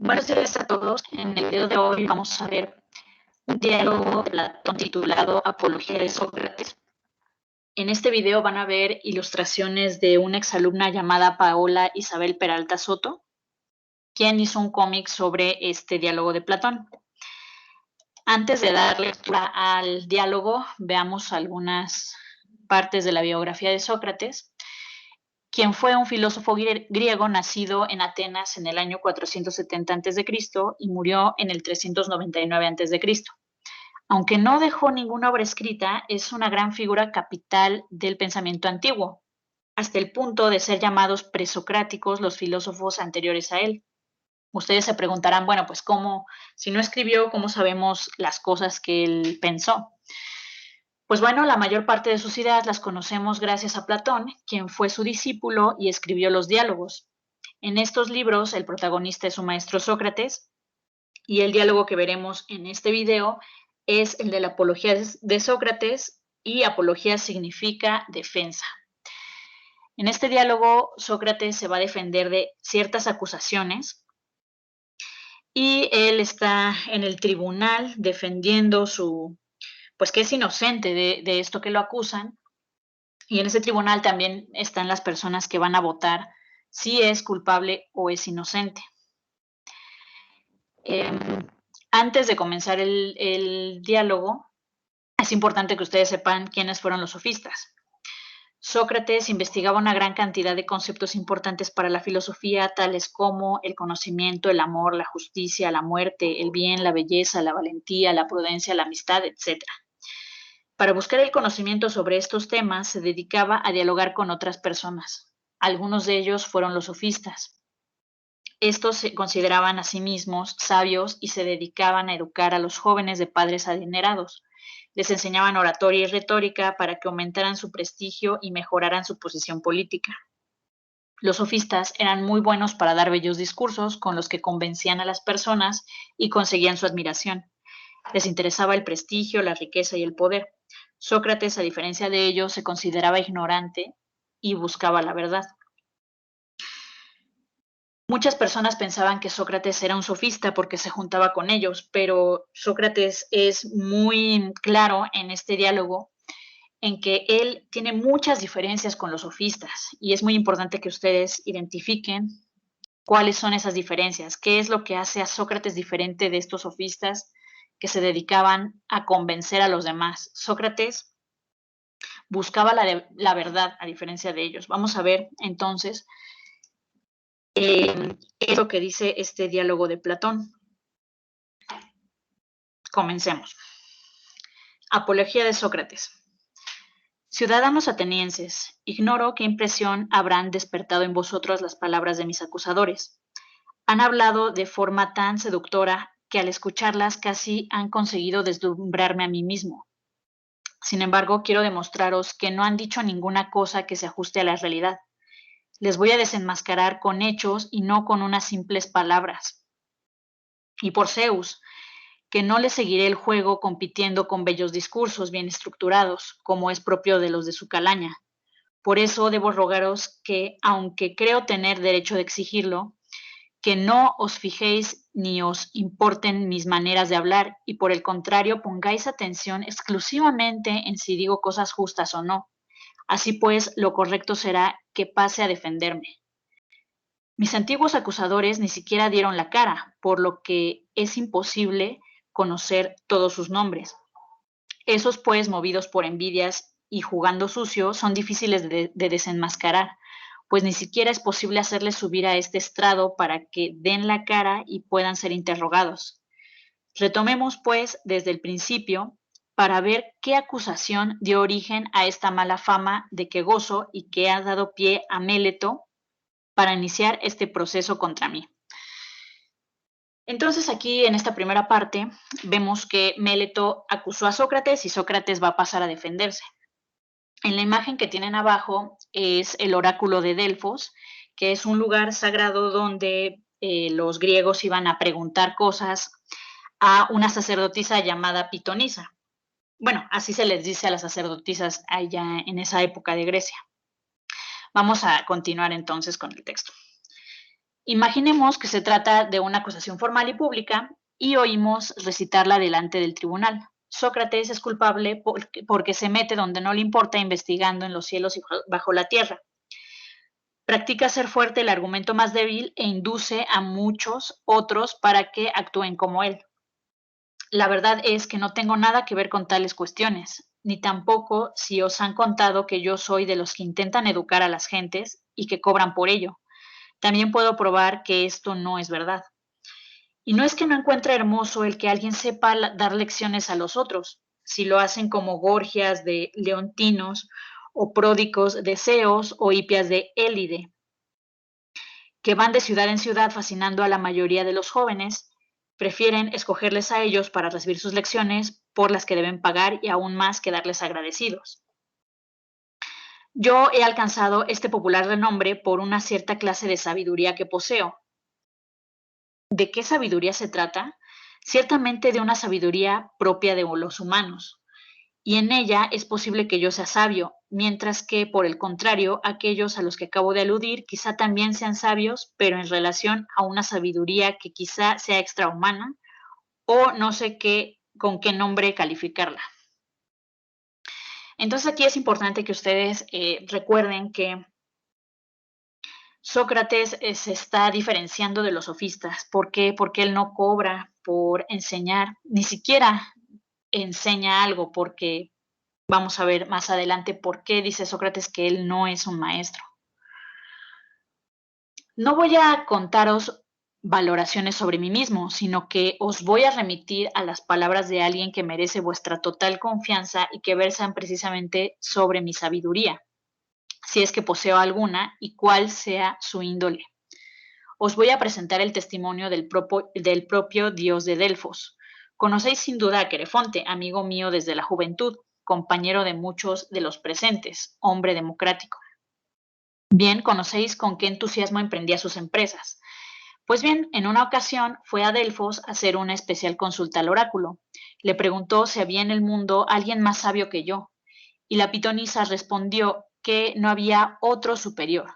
Buenos días a todos. En el video de hoy vamos a ver un diálogo de Platón titulado Apología de Sócrates. En este video van a ver ilustraciones de una exalumna llamada Paola Isabel Peralta Soto, quien hizo un cómic sobre este diálogo de Platón. Antes de dar lectura al diálogo, veamos algunas partes de la biografía de Sócrates, quien fue un filósofo griego nacido en Atenas en el año 470 a.C. y murió en el 399 a.C. Aunque no dejó ninguna obra escrita, es una gran figura capital del pensamiento antiguo, hasta el punto de ser llamados presocráticos los filósofos anteriores a él. Ustedes se preguntarán, bueno, pues cómo, si no escribió, ¿cómo sabemos las cosas que él pensó? Pues bueno, la mayor parte de sus ideas las conocemos gracias a Platón, quien fue su discípulo y escribió los diálogos. En estos libros, el protagonista es su maestro Sócrates, y el diálogo que veremos en este video es el de la apología de Sócrates, y apología significa defensa. En este diálogo, Sócrates se va a defender de ciertas acusaciones y él está en el tribunal defendiendo pues que es inocente de esto que lo acusan, y en ese tribunal también están las personas que van a votar si es culpable o es inocente. Antes de comenzar el diálogo, es importante que ustedes sepan quiénes fueron los sofistas. Sócrates investigaba una gran cantidad de conceptos importantes para la filosofía, tales como el conocimiento, el amor, la justicia, la muerte, el bien, la belleza, la valentía, la prudencia, la amistad, etc. Para buscar el conocimiento sobre estos temas, se dedicaba a dialogar con otras personas. Algunos de ellos fueron los sofistas. Estos se consideraban a sí mismos sabios y se dedicaban a educar a los jóvenes de padres adinerados. Les enseñaban oratoria y retórica para que aumentaran su prestigio y mejoraran su posición política. Los sofistas eran muy buenos para dar bellos discursos con los que convencían a las personas y conseguían su admiración. Les interesaba el prestigio, la riqueza y el poder. Sócrates, a diferencia de ellos, se consideraba ignorante y buscaba la verdad. Muchas personas pensaban que Sócrates era un sofista porque se juntaba con ellos, pero Sócrates es muy claro en este diálogo en que él tiene muchas diferencias con los sofistas, y es muy importante que ustedes identifiquen cuáles son esas diferencias, qué es lo que hace a Sócrates diferente de estos sofistas que se dedicaban a convencer a los demás. Sócrates buscaba la verdad a diferencia de ellos. Vamos a ver entonces es lo que dice este diálogo de Platón. Comencemos. Apología de Sócrates. Ciudadanos atenienses, ignoro qué impresión habrán despertado en vosotros las palabras de mis acusadores. Han hablado de forma tan seductora que al escucharlas casi han conseguido deslumbrarme a mí mismo. Sin embargo, quiero demostraros que no han dicho ninguna cosa que se ajuste a la realidad. Les voy a desenmascarar con hechos y no con unas simples palabras. Y por Zeus, que no les seguiré el juego compitiendo con bellos discursos bien estructurados, como es propio de los de su calaña. Por eso debo rogaros que, aunque creo tener derecho de exigirlo, que no os fijéis ni os importen mis maneras de hablar, y por el contrario pongáis atención exclusivamente en si digo cosas justas o no. Así pues, lo correcto será que pase a defenderme. Mis antiguos acusadores ni siquiera dieron la cara, por lo que es imposible conocer todos sus nombres. Esos, pues, movidos por envidias y jugando sucio, son difíciles de desenmascarar, pues ni siquiera es posible hacerles subir a este estrado para que den la cara y puedan ser interrogados. Retomemos, pues, desde el principio para ver qué acusación dio origen a esta mala fama de que gozo y que ha dado pie a Méleto para iniciar este proceso contra mí. Entonces aquí en esta primera parte vemos que Méleto acusó a Sócrates y Sócrates va a pasar a defenderse. En la imagen que tienen abajo es el oráculo de Delfos, que es un lugar sagrado donde los griegos iban a preguntar cosas a una sacerdotisa llamada Pitonisa. Bueno, así se les dice a las sacerdotisas allá en esa época de Grecia. Vamos a continuar entonces con el texto. Imaginemos que se trata de una acusación formal y pública y oímos recitarla delante del tribunal. Sócrates es culpable porque se mete donde no le importa investigando en los cielos y bajo la tierra. Practica ser fuerte el argumento más débil e induce a muchos otros para que actúen como él. La verdad es que no tengo nada que ver con tales cuestiones, ni tampoco si os han contado que yo soy de los que intentan educar a las gentes y que cobran por ello. También puedo probar que esto no es verdad. Y no es que no encuentre hermoso el que alguien sepa dar lecciones a los otros, si lo hacen como Gorgias de Leontinos o pródicos de Ceos o Hipias de Élide, que van de ciudad en ciudad fascinando a la mayoría de los jóvenes, prefieren escogerles a ellos para recibir sus lecciones por las que deben pagar y aún más quedarles agradecidos. Yo he alcanzado este popular renombre por una cierta clase de sabiduría que poseo. ¿De qué sabiduría se trata? Ciertamente de una sabiduría propia de los humanos, y en ella es posible que yo sea sabio, mientras que, por el contrario, aquellos a los que acabo de aludir quizá también sean sabios, pero en relación a una sabiduría que quizá sea extrahumana, o no sé qué, con qué nombre calificarla. Entonces aquí es importante que ustedes recuerden que Sócrates se está diferenciando de los sofistas. ¿Por qué? Porque él no cobra por enseñar, ni siquiera enseña algo, porque vamos a ver más adelante por qué dice Sócrates que él no es un maestro. No voy a contaros valoraciones sobre mí mismo, sino que os voy a remitir a las palabras de alguien que merece vuestra total confianza y que versan precisamente sobre mi sabiduría, si es que poseo alguna y cuál sea su índole. Os voy a presentar el testimonio del propio dios de Delfos. Conocéis sin duda a Querefonte, amigo mío desde la juventud, compañero de muchos de los presentes, hombre democrático. Bien, conocéis con qué entusiasmo emprendía sus empresas. Pues bien, en una ocasión fue a Delfos a hacer una especial consulta al oráculo. Le preguntó si había en el mundo alguien más sabio que yo, y la pitonisa respondió que no había otro superior.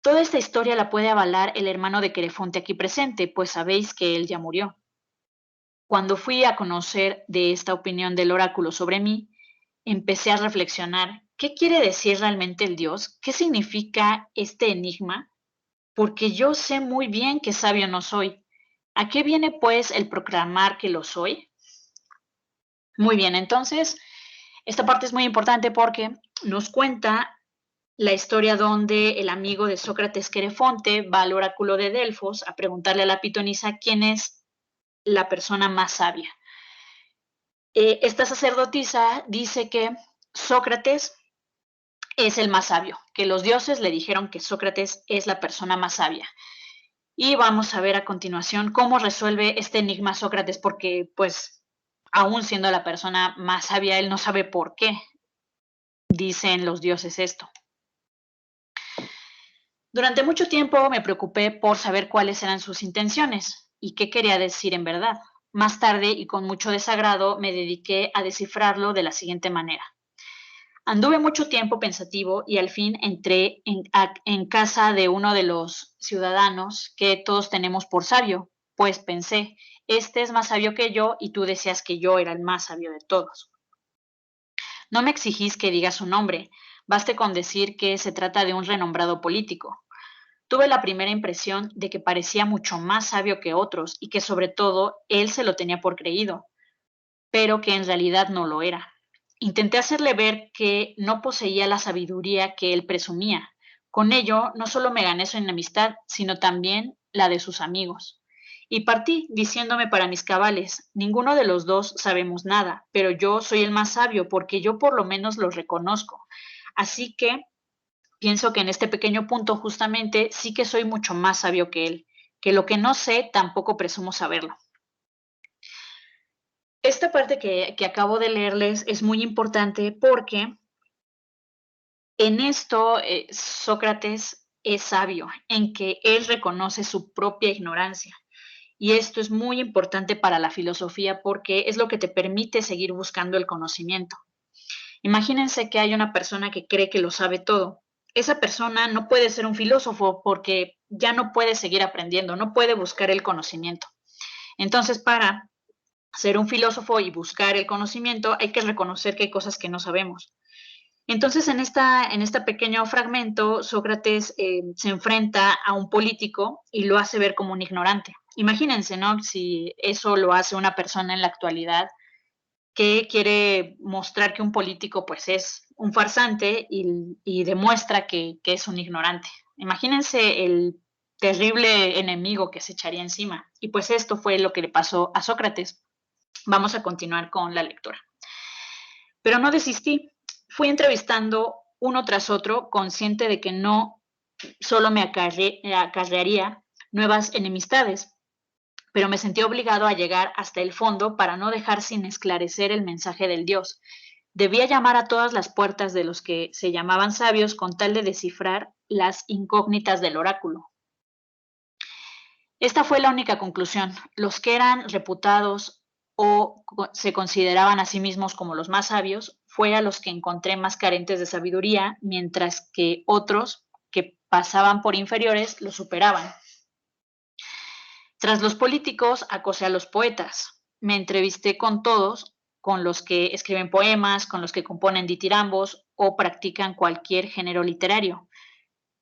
Toda esta historia la puede avalar el hermano de Querefonte aquí presente, pues sabéis que él ya murió. Cuando fui a conocer de esta opinión del oráculo sobre mí, empecé a reflexionar, ¿qué quiere decir realmente el Dios? ¿Qué significa este enigma? Porque yo sé muy bien que sabio no soy. ¿A qué viene pues el proclamar que lo soy? Muy bien, entonces, esta parte es muy importante porque nos cuenta la historia donde el amigo de Sócrates, Querefonte, va al oráculo de Delfos a preguntarle a la pitonisa quién es la persona más sabia. Esta sacerdotisa dice que Sócrates es el más sabio, que los dioses le dijeron que Sócrates es la persona más sabia. Y vamos a ver a continuación cómo resuelve este enigma Sócrates, porque pues aún siendo la persona más sabia, él no sabe por qué dicen los dioses esto. Durante mucho tiempo me preocupé por saber cuáles eran sus intenciones y qué quería decir en verdad. Más tarde, y con mucho desagrado, me dediqué a descifrarlo de la siguiente manera. Anduve mucho tiempo pensativo y al fin entré en casa de uno de los ciudadanos que todos tenemos por sabio, pues pensé, este es más sabio que yo y tú decías que yo era el más sabio de todos. No me exigís que diga su nombre, baste con decir que se trata de un renombrado político. Tuve la primera impresión de que parecía mucho más sabio que otros y que sobre todo él se lo tenía por creído, pero que en realidad no lo era. Intenté hacerle ver que no poseía la sabiduría que él presumía. Con ello, no solo me gané su enemistad, sino también la de sus amigos. Y partí diciéndome para mis cabales, ninguno de los dos sabemos nada, pero yo soy el más sabio porque yo por lo menos lo reconozco. Así que pienso que en este pequeño punto justamente sí que soy mucho más sabio que él, que lo que no sé tampoco presumo saberlo. Esta parte que acabo de leerles es muy importante porque en esto Sócrates es sabio, en que él reconoce su propia ignorancia. Y esto es muy importante para la filosofía porque es lo que te permite seguir buscando el conocimiento. Imagínense que hay una persona que cree que lo sabe todo. Esa persona no puede ser un filósofo porque ya no puede seguir aprendiendo, no puede buscar el conocimiento. Entonces, para ser un filósofo y buscar el conocimiento, hay que reconocer que hay cosas que no sabemos. Entonces, en este pequeño fragmento, Sócrates se enfrenta a un político y lo hace ver como un ignorante. Imagínense, ¿no? Si eso lo hace una persona en la actualidad que quiere mostrar que un político pues es un farsante y demuestra que es un ignorante. Imagínense el terrible enemigo que se echaría encima. Y pues esto fue lo que le pasó a Sócrates. Vamos a continuar con la lectura. Pero no desistí. Fui entrevistando uno tras otro, consciente de que no solo me acarrearía nuevas enemistades, pero me sentí obligado a llegar hasta el fondo para no dejar sin esclarecer el mensaje del Dios. Debía llamar a todas las puertas de los que se llamaban sabios con tal de descifrar las incógnitas del oráculo. Esta fue la única conclusión. Los que eran reputados o se consideraban a sí mismos como los más sabios, fue a los que encontré más carentes de sabiduría, mientras que otros que pasaban por inferiores los superaban. Tras los políticos, acosé a los poetas. Me entrevisté con todos, con los que escriben poemas, con los que componen ditirambos o practican cualquier género literario,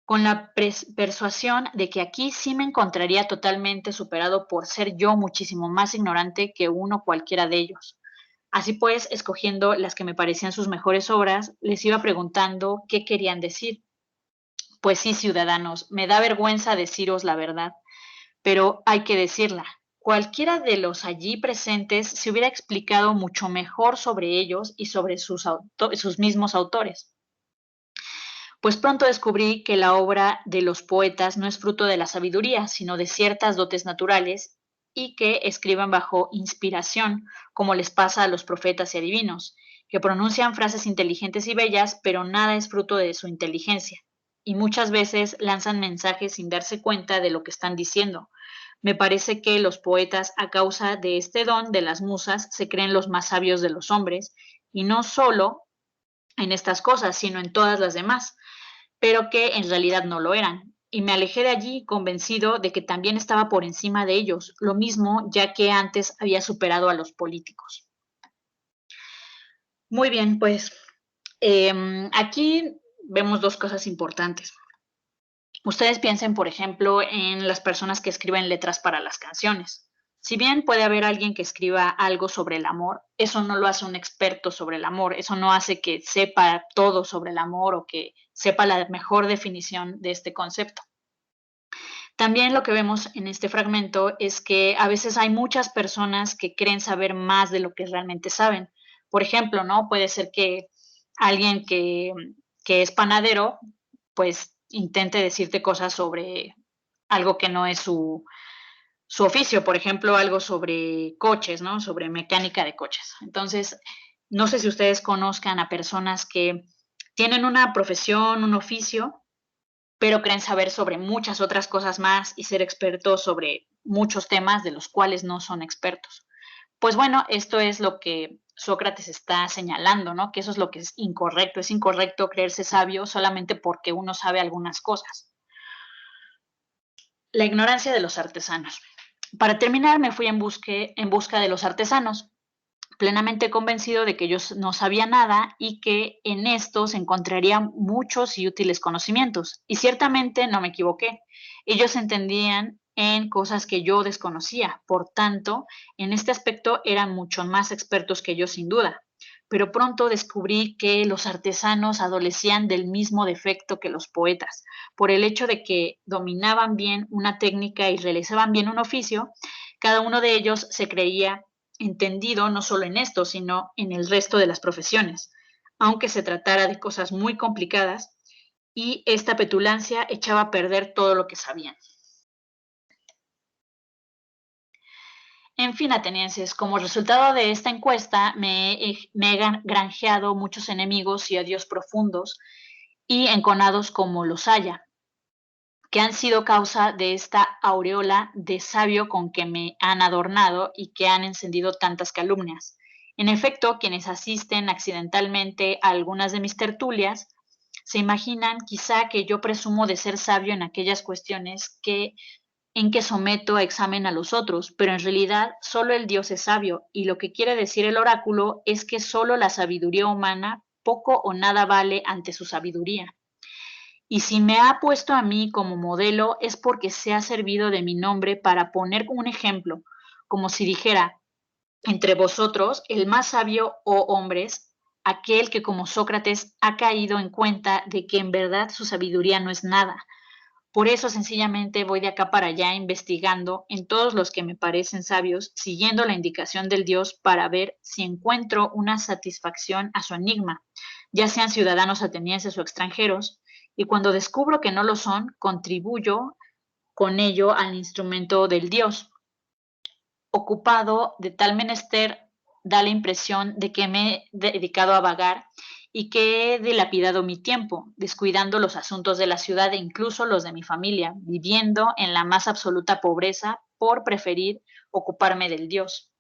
con la persuasión de que aquí sí me encontraría totalmente superado por ser yo muchísimo más ignorante que uno cualquiera de ellos. Así pues, escogiendo las que me parecían sus mejores obras, les iba preguntando qué querían decir. Pues sí, ciudadanos, me da vergüenza deciros la verdad, pero hay que decirla. Cualquiera de los allí presentes se hubiera explicado mucho mejor sobre ellos y sobre sus mismos autores. Pues pronto descubrí que la obra de los poetas no es fruto de la sabiduría, sino de ciertas dotes naturales y que escriban bajo inspiración, como les pasa a los profetas y adivinos, que pronuncian frases inteligentes y bellas, pero nada es fruto de su inteligencia, y muchas veces lanzan mensajes sin darse cuenta de lo que están diciendo. Me parece que los poetas, a causa de este don de las musas, se creen los más sabios de los hombres, y no solo en estas cosas, sino en todas las demás, pero que en realidad no lo eran. Y me alejé de allí convencido de que también estaba por encima de ellos, lo mismo ya que antes había superado a los políticos. Muy bien, pues aquí vemos dos cosas importantes. Ustedes piensen, por ejemplo, en las personas que escriben letras para las canciones. Si bien puede haber alguien que escriba algo sobre el amor, eso no lo hace un experto sobre el amor, eso no hace que sepa todo sobre el amor o que sepa la mejor definición de este concepto. También lo que vemos en este fragmento es que a veces hay muchas personas que creen saber más de lo que realmente saben. Por ejemplo, ¿no? Puede ser que alguien que es panadero, pues intente decirte cosas sobre algo que no es su oficio, por ejemplo, algo sobre coches, ¿no? Sobre mecánica de coches. Entonces, no sé si ustedes conozcan a personas que tienen una profesión, un oficio, pero creen saber sobre muchas otras cosas más y ser expertos sobre muchos temas de los cuales no son expertos. Pues bueno, esto es lo que Sócrates está señalando, ¿no? Que eso es lo que es incorrecto. Es incorrecto creerse sabio solamente porque uno sabe algunas cosas. La ignorancia de los artesanos. Para terminar, me fui en busca de los artesanos, plenamente convencido de que ellos no sabían nada y que en estos encontrarían muchos y útiles conocimientos. Y ciertamente no me equivoqué. Ellos entendían en cosas que yo desconocía, por tanto, en este aspecto eran mucho más expertos que yo sin duda. Pero pronto descubrí que los artesanos adolecían del mismo defecto que los poetas, por el hecho de que dominaban bien una técnica y realizaban bien un oficio. Cada uno de ellos se creía entendido no solo en esto, sino en el resto de las profesiones, aunque se tratara de cosas muy complicadas, y esta petulancia echaba a perder todo lo que sabían. En fin, atenienses, como resultado de esta encuesta me he granjeado muchos enemigos y odios profundos y enconados como los haya, que han sido causa de esta aureola de sabio con que me han adornado y que han encendido tantas calumnias. En efecto, quienes asisten accidentalmente a algunas de mis tertulias se imaginan quizá que yo presumo de ser sabio en aquellas cuestiones en que someto a examen a los otros, pero en realidad solo el Dios es sabio, y lo que quiere decir el oráculo es que solo la sabiduría humana poco o nada vale ante su sabiduría. Y si me ha puesto a mí como modelo es porque se ha servido de mi nombre para poner un ejemplo, como si dijera, entre vosotros, el más sabio, oh hombres, aquel que como Sócrates ha caído en cuenta de que en verdad su sabiduría no es nada. Por eso sencillamente voy de acá para allá investigando en todos los que me parecen sabios, siguiendo la indicación del Dios para ver si encuentro una satisfacción a su enigma, ya sean ciudadanos atenienses o extranjeros, y cuando descubro que no lo son, contribuyo con ello al instrumento del Dios. Ocupado de tal menester, da la impresión de que me he dedicado a vagar y que he dilapidado mi tiempo, descuidando los asuntos de la ciudad e incluso los de mi familia, viviendo en la más absoluta pobreza por preferir ocuparme del Dios.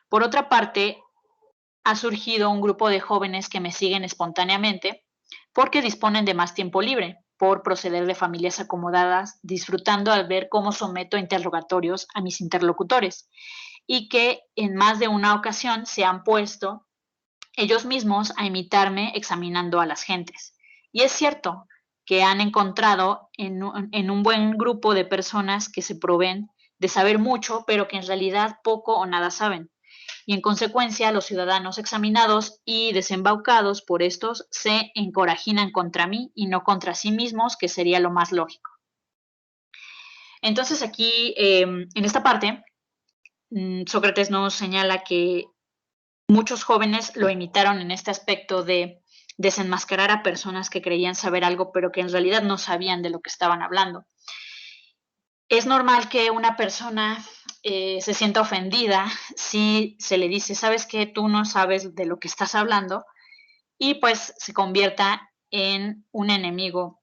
Por otra parte, ha surgido un grupo de jóvenes que me siguen espontáneamente porque disponen de más tiempo libre, por proceder de familias acomodadas, disfrutando al ver cómo someto interrogatorios a mis interlocutores y que en más de una ocasión se han puesto ellos mismos a imitarme examinando a las gentes. Y es cierto que han encontrado en un buen grupo de personas que se proveen de saber mucho, pero que en realidad poco o nada saben. Y en consecuencia, los ciudadanos examinados y desembaucados por estos se encorajinan contra mí y no contra sí mismos, que sería lo más lógico. Entonces aquí, en esta parte, Sócrates nos señala que muchos jóvenes lo imitaron en este aspecto de desenmascarar a personas que creían saber algo, pero que en realidad no sabían de lo que estaban hablando. Es normal que una persona se sienta ofendida si se le dice, sabes que tú no sabes de lo que estás hablando, y pues se convierta en un enemigo,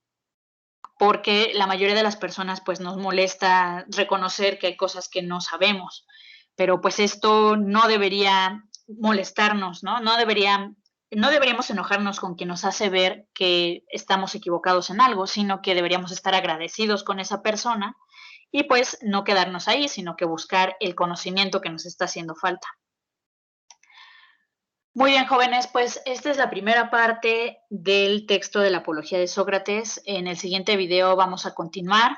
porque la mayoría de las personas pues nos molesta reconocer que hay cosas que no sabemos, pero pues esto no debería molestarnos, ¿no? No deberíamos enojarnos con quien nos hace ver que estamos equivocados en algo, sino que deberíamos estar agradecidos con esa persona y pues no quedarnos ahí, sino que buscar el conocimiento que nos está haciendo falta. Muy bien, jóvenes, pues esta es la primera parte del texto de la Apología de Sócrates. En el siguiente video vamos a continuar.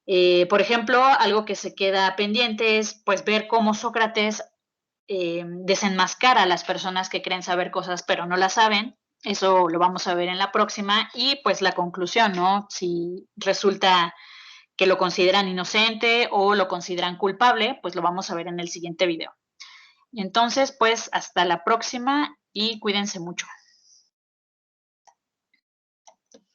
Por ejemplo, algo que se queda pendiente es pues ver cómo Sócrates desenmascara a las personas que creen saber cosas pero no las saben. Eso lo vamos a ver en la próxima. Y pues la conclusión, ¿no? Si resulta que lo consideran inocente o lo consideran culpable, pues lo vamos a ver en el siguiente video. Entonces, pues hasta la próxima y cuídense mucho.